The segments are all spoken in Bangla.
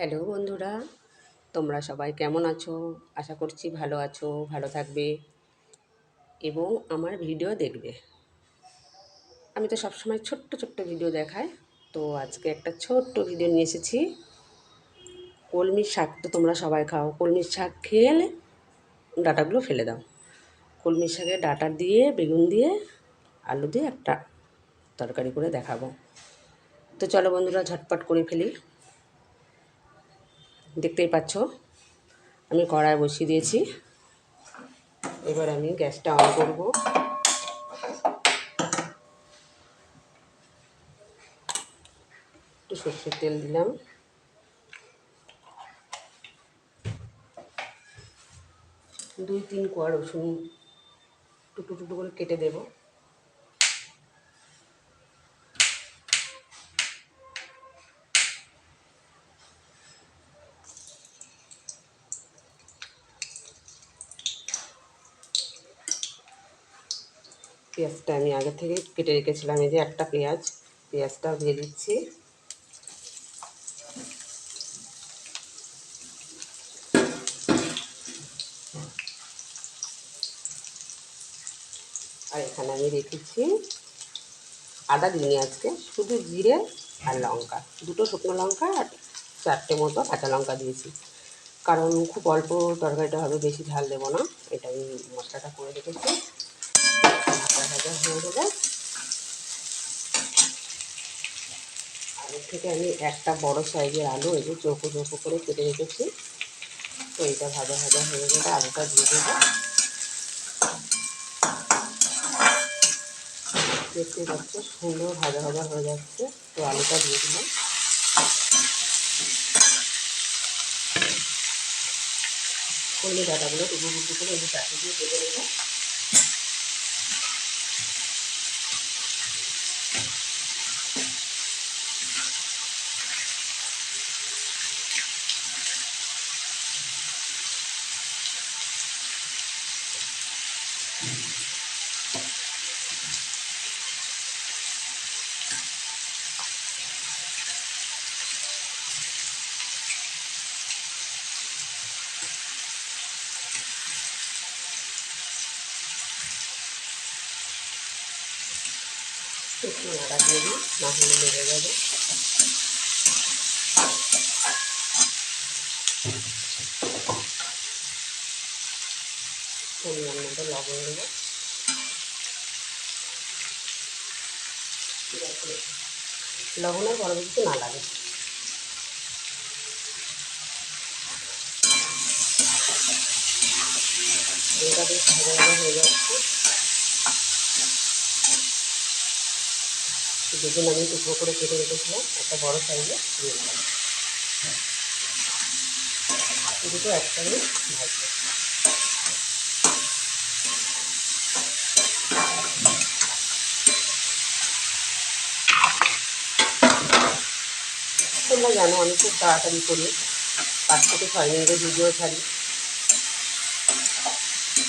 হ্যালো বন্ধুরা, তোমরা সবাই কেমন আছো? আশা করছি ভালো আছো, ভালো থাকবে এবং আমার ভিডিও দেখবে। আমি তো সবসময় ছোট্ট ছোট্ট ভিডিও দেখাই, তো আজকে একটা ছোট্ট ভিডিও নিয়ে এসেছি। কলমির শাক তো তোমরা সবাই খাও, কলমির শাক খেলে ডাঁটাগুলো ফেলে দাও। কলমির শাকের ডাঁটা দিয়ে, বেগুন দিয়ে, আলু দিয়ে একটা তরকারি করে দেখাবো। তো চলো বন্ধুরা, ঝটপট করে ফেলি। দেখতেই পাচ্ছ, আমি কড়াই বসিয়ে দিয়েছি। এবার আমি গ্যাসটা অন করবো। একটু সর্ষের তেল দিলাম, 2-3 কোয়া রসুন টুকরো টুকরো করে কেটে দেব। পেঁয়াজটা আমি আগে থেকে কেটে রেখেছিলাম, এই যে একটা পেঁয়াজটা দিয়ে দিচ্ছি। আর এখানে আমি রেখেছি আদা দিইনি আজকে, শুধু জিরে আর লঙ্কা, দুটো শুকনো লঙ্কা আর 4টে মতো কাঁচা লঙ্কা দিয়েছি, কারণ খুব অল্প তরকারিটা হবে, বেশি ঝাল দেবো না। এটা আমি মশলাটা করে রেখেছি। ভাজা ভাজা হয়ে গেলে আলু থেকে আমি একটা বড় সাইজের আলু, এই যে চৌকো চৌকো করে কেটে রেখেছি, তো এটা ভাজা ভাজা হয়ে গেলে আলুটা দিয়ে দেবো। দেখতে পাচ্ছ সুন্দর ভাজা ভাজা হয়ে যাচ্ছে, তো আলুটা দিয়ে দিলাম। কলমি ডাঁটাগুলো টুকরো টুকরো করে এই চাটনি দিয়ে কেটে নেবো। একটু নাড়া দিয়ে দিই, না হলে লেগে যাবে। পরিমাণ মতো লবণ দেবো। লবণের পরবর্তীতে না লাগে। এটা বেশ ভাজা ভাজা হয়ে যাচ্ছে। বেগুন আমি টুকরো করে কেটে রেখেছিলাম, একটা বড় সাইজে দিয়ে দিলাম। দুটো একসঙ্গে ভাজবো। তোমরা জানো আমি খুব তাড়াতাড়ি করি, 5 থেকে 6 মিনিটের ভিডিও ছাড়ি।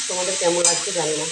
তোমাদের কেমন লাগছে জানি না।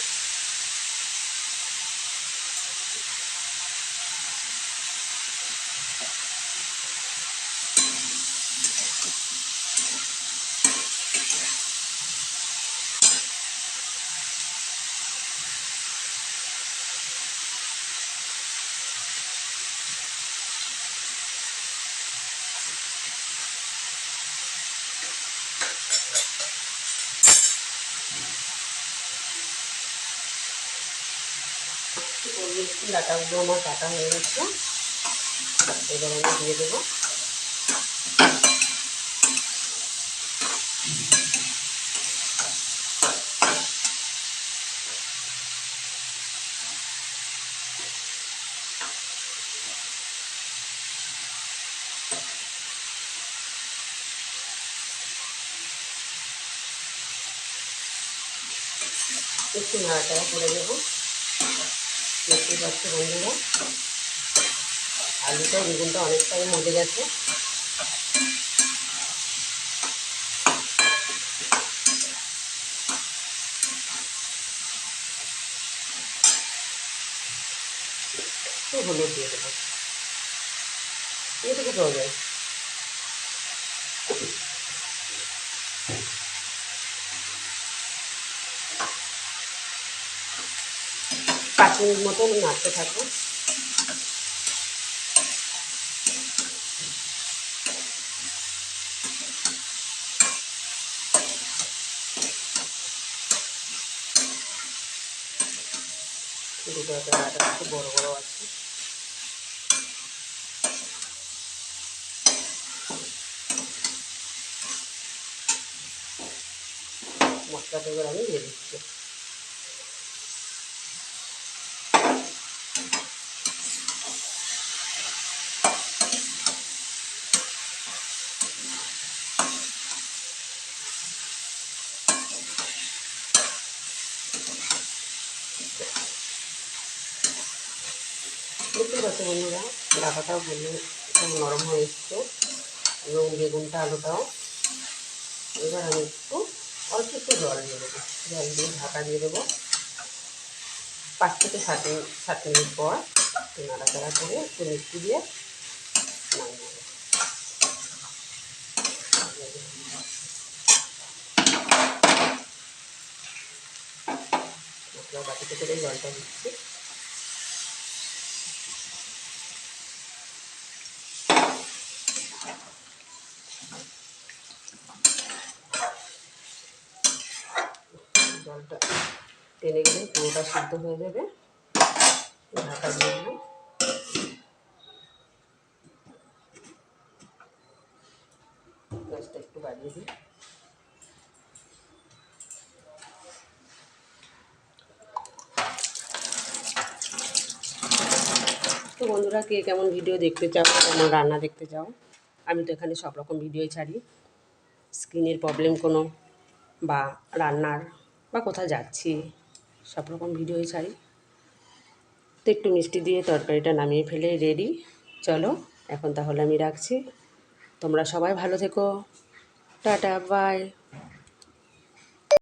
ডাটাগুলো আমার কাটা হয়ে গেছে, এবার আমি দিয়ে দেবো। একটু নাড়াচাড়া করে দেবো। দেখতে পাচ্ছ বন্ধুরা, আলুটা বেগুনটা অনেকটাই মজে গেছে। একটু হলুদ দিয়ে দেবো, এটুকু প্রয়োজন। পাঁচ মিনিট মতো নাড়তে থাকবো। দুটো ডাটা একটু বড় বড় আছে। মশলাটা এবার আমি দিয়ে দিচ্ছি। দেখতে পাচ্ছি বন্ধুরা, ডাটাটাও বললে নরম হয়ে এসছে এবং বেগুনটা আলুটাও। এবার আমি অল্প একটু জল দিয়ে দেবো। জল দিয়ে ঢাকা দিয়ে দেবো। 5 থেকে 7 মিনিট পর একটু নাড়াচাড়া করে একটু মিষ্টি দিয়ে নামিয়ে দেবো। মশলা বাটিতে করে জলটা দিচ্ছি। জলটা টেনে গেলে পুরোটা সিদ্ধ হয়ে যাবে। ঢাকা দিয়ে দিলাম। গ্যাসটা একটু বাড়িয়ে দিই। তো বন্ধুরা, কে কেমন ভিডিও দেখতে চাও, কেমন রান্না দেখতে চাও, আমি তো এখানে সব রকম ভিডিওই ছাড়ি। স্কিনের প্রবলেম কোনো, বা রান্নার, বা কোথাও যাচ্ছি, সব রকম ভিডিওই ছাড়ি। তো একটু মিষ্টি দিয়ে তরকারিটা নামিয়ে ফেলে রেডি। চলো এখন তাহলে আমি রাখছি। তোমরা সবাই ভালো থেকো। Tata, by.